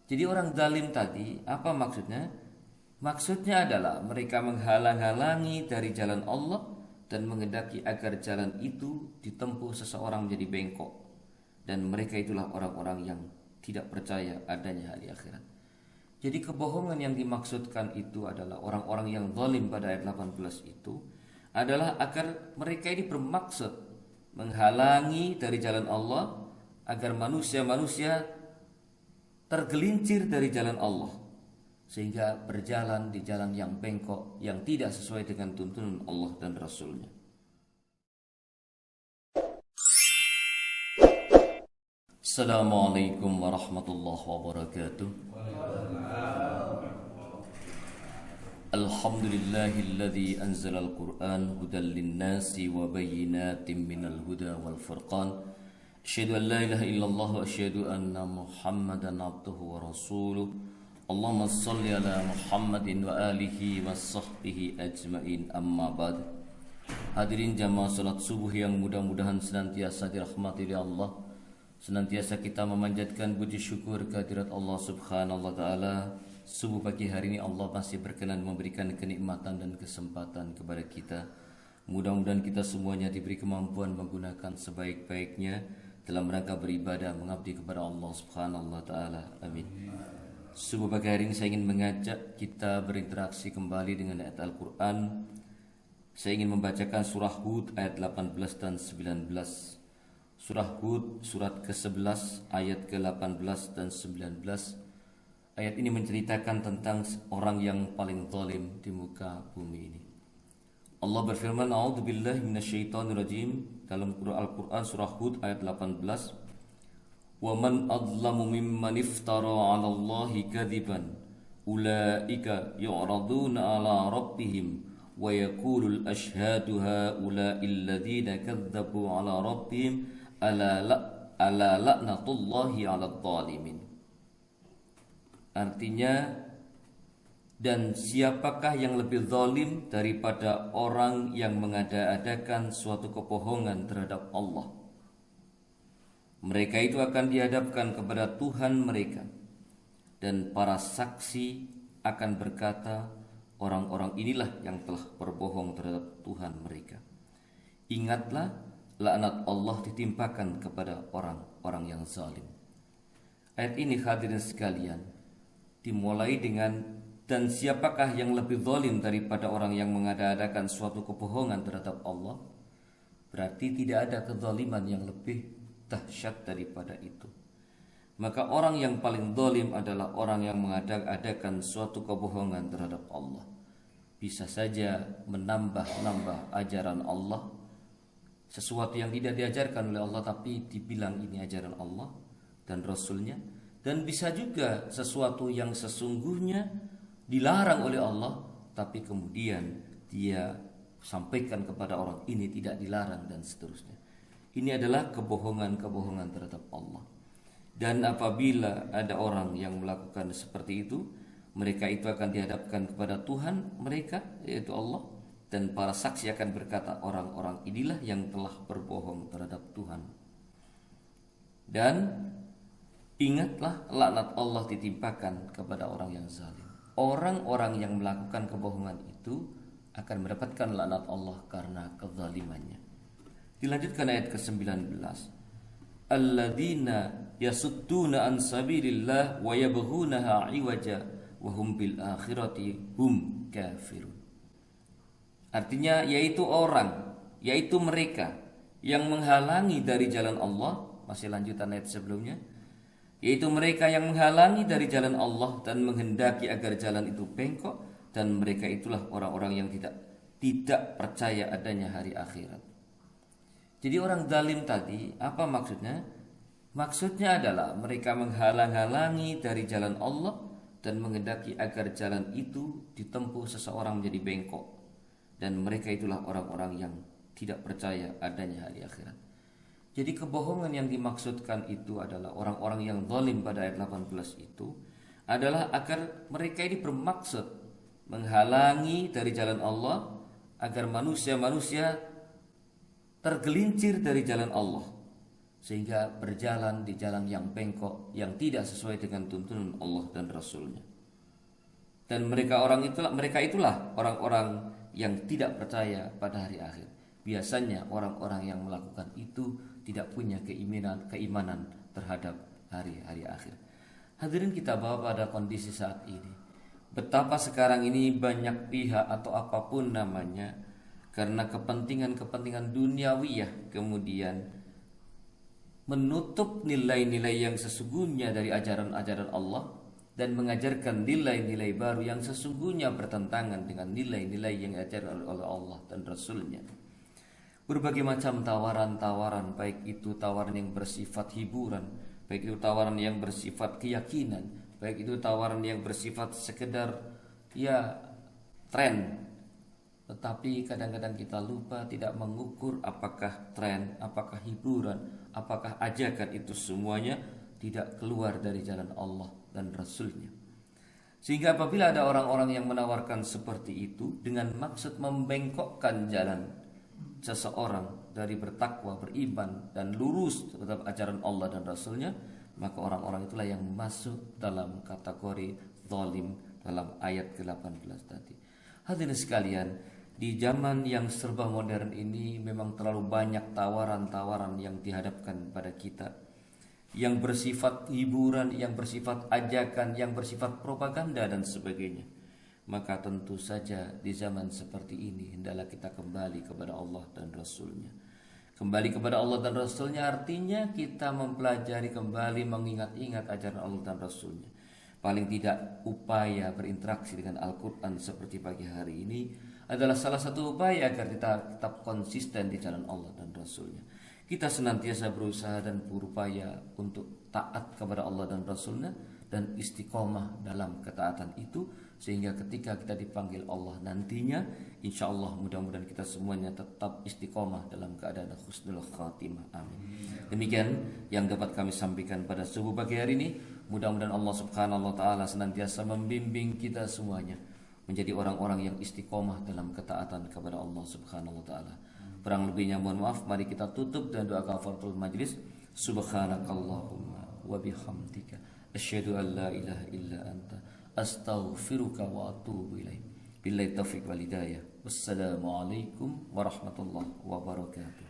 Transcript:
Jadi orang zalim tadi apa maksudnya? Maksudnya adalah mereka menghalang-halangi dari jalan Allah dan menghendaki agar jalan itu ditempuh seseorang menjadi bengkok. Dan mereka itulah orang-orang yang tidak percaya adanya hari akhirat. Jadi kebohongan yang dimaksudkan itu adalah orang-orang yang zalim pada ayat 18 itu adalah agar mereka ini bermaksud menghalangi dari jalan Allah agar manusia-manusia tergelincir dari jalan Allah sehingga berjalan di jalan yang bengkok yang tidak sesuai dengan tuntunan Allah dan Rasulnya. Assalamualaikum warahmatullahi wabarakatuh. Alhamdulillahilladzi anzalal Qur'an hudan linnasi wa bayyinatin minal huda wal furqan. Asyhadu an la ilaha illallah wa asyhadu anna Muhammadan abduhu wa rasuluh. Allahumma shalli ala Muhammadin wa alihi wa sahbihi ajmain, amma ba'd. Hadirin jamaah salat subuh yang mudah-mudahan senantiasa dirahmati oleh Allah. Senantiasa kita memanjatkan puji syukur kehadirat Allah Subhanahu wa taala. Subuh pagi hari ini Allah masih berkenan memberikan kenikmatan dan kesempatan kepada kita. Mudah-mudahan kita semuanya diberi kemampuan menggunakan sebaik-baiknya dalam rangka beribadah mengabdi kepada Allah Subhanahu wa taala. Amin. Subuh pagi hari ini saya ingin mengajak kita berinteraksi kembali dengan ayat Al-Quran. Saya ingin membacakan surah Hud ayat 18 dan 19. Surah Hud surat ke-11 ayat ke-18 dan 19. Ayat ini menceritakan tentang orang yang paling zalim di muka bumi ini. Allah berfirman, A'udzubillahi minasyaitonirrajim dalam Al-Quran surah Hud ayat 18. وَمَنْ أَظْلَمُ مِمَّنِ افْتَرَى عَلَى اللَّهِ كَذِبًا أُولَئِكَ يُعْرَضُونَ عَلَى رَبِّهِمْ وَيَقُولُ الْأَشْهَادُ هَؤُلَاءِ الَّذِينَ كَذَّبُوا عَلَى رَبِّهِمْ أَلَا لَعْنَةُ اللَّهِ عَلَى الظَّالِمِينَ. Artinya, dan siapakah yang lebih zalim daripada orang yang mengada-adakan suatu kebohongan terhadap Allah? Mereka itu akan dihadapkan kepada Tuhan mereka, dan para saksi akan berkata, orang-orang inilah yang telah berbohong terhadap Tuhan mereka. Ingatlah, laknat Allah ditimpakan kepada orang-orang yang zalim. Ayat ini hadirin sekalian dimulai dengan, dan siapakah yang lebih zalim daripada orang yang mengada-adakan suatu kebohongan terhadap Allah? Berarti tidak ada kezaliman yang lebih dahsyat daripada itu. Maka orang yang paling zalim adalah orang yang mengada-adakan suatu kebohongan terhadap Allah. Bisa saja menambah-nambah ajaran Allah, sesuatu yang tidak diajarkan oleh Allah tapi dibilang ini ajaran Allah dan Rasulnya. Dan bisa juga sesuatu yang sesungguhnya dilarang oleh Allah tapi kemudian dia sampaikan kepada orang ini tidak dilarang dan seterusnya. Ini adalah kebohongan-kebohongan terhadap Allah. Dan apabila ada orang yang melakukan seperti itu, mereka itu akan dihadapkan kepada Tuhan mereka, yaitu Allah. Dan para saksi akan berkata, orang-orang inilah yang telah berbohong terhadap Tuhan. Dan ingatlah, laknat Allah ditimpakan kepada orang yang zalim. Orang-orang yang melakukan kebohongan itu akan mendapatkan laknat Allah karena kezalimannya. Dilanjutkan ayat ke-19. Alladzina yasudduna an sabilillah wa yabghunaha 'iwaja wa hum bil akhirati hum kafirun. Artinya yaitu mereka yang menghalangi dari jalan Allah, masih lanjutan ayat sebelumnya, yaitu mereka yang menghalangi dari jalan Allah dan menghendaki agar jalan itu bengkok, dan mereka itulah orang-orang yang tidak percaya adanya hari akhirat. Jadi orang zalim tadi apa maksudnya? Maksudnya adalah mereka menghalang-halangi dari jalan Allah dan menghendaki agar jalan itu ditempuh seseorang menjadi bengkok. Dan mereka itulah orang-orang yang tidak percaya adanya hari akhirat. Jadi kebohongan yang dimaksudkan itu adalah orang-orang yang zalim pada ayat 18 itu adalah agar mereka ini bermaksud menghalangi dari jalan Allah agar manusia-manusia tergelincir dari jalan Allah sehingga berjalan di jalan yang bengkok, yang tidak sesuai dengan tuntunan Allah dan Rasulnya. Dan mereka itulah orang-orang yang tidak percaya pada hari akhir. Biasanya orang-orang yang melakukan itu tidak punya keimanan terhadap hari-hari akhir. Hadirin kita bawa pada kondisi saat ini, betapa sekarang ini banyak pihak atau apapun namanya, karena kepentingan duniawiyah kemudian menutup nilai-nilai yang sesungguhnya dari ajaran-ajaran Allah dan mengajarkan nilai-nilai baru yang sesungguhnya bertentangan dengan nilai-nilai yang diajarkan oleh Allah dan Rasulnya. Berbagai macam tawaran-tawaran, baik itu tawaran yang bersifat hiburan, baik itu tawaran yang bersifat keyakinan, baik itu tawaran yang bersifat sekedar tren. Tetapi kadang-kadang kita lupa tidak mengukur apakah tren, apakah hiburan, apakah ajakan itu semuanya tidak keluar dari jalan Allah dan Rasulnya. Sehingga apabila ada orang-orang yang menawarkan seperti itu dengan maksud membengkokkan jalan seseorang dari bertakwa, beriman dan lurus terhadap ajaran Allah dan Rasulnya, maka orang-orang itulah yang masuk dalam kategori zalim dalam ayat ke-18 tadi. Hadirin sekalian, di zaman yang serba modern ini memang terlalu banyak tawaran-tawaran yang dihadapkan pada kita, yang bersifat hiburan, yang bersifat ajakan, yang bersifat propaganda dan sebagainya. Maka tentu saja di zaman seperti ini hendaklah kita kembali kepada Allah dan Rasulnya. Kembali kepada Allah dan Rasulnya artinya kita mempelajari kembali, mengingat-ingat ajaran Allah dan Rasulnya. Paling tidak upaya berinteraksi dengan Al-Quran seperti pagi hari ini adalah salah satu upaya agar kita tetap konsisten di jalan Allah dan Rasulnya. Kita senantiasa berusaha dan berupaya untuk taat kepada Allah dan Rasulnya dan istiqomah dalam ketaatan itu, sehingga ketika kita dipanggil Allah nantinya, insya Allah mudah-mudahan kita semuanya tetap istiqomah dalam keadaan husnul khatimah. Amin. Demikian yang dapat kami sampaikan pada subuh pagi hari ini. Mudah-mudahan Allah Subhanahu wa taala senantiasa membimbing kita semuanya menjadi orang-orang yang istiqomah dalam ketaatan kepada Allah Subhanahu wa taala. Kurang lebihnya mohon maaf, mari kita tutup dan doa kafaratul majlis. Subhanakallahumma wa bihamdika asyhadu an la ilaha illa anta astaghfiruka wa atubu ilaik. Billahi taufiq wal hidayah. Wassalamualaikum warahmatullahi wabarakatuh.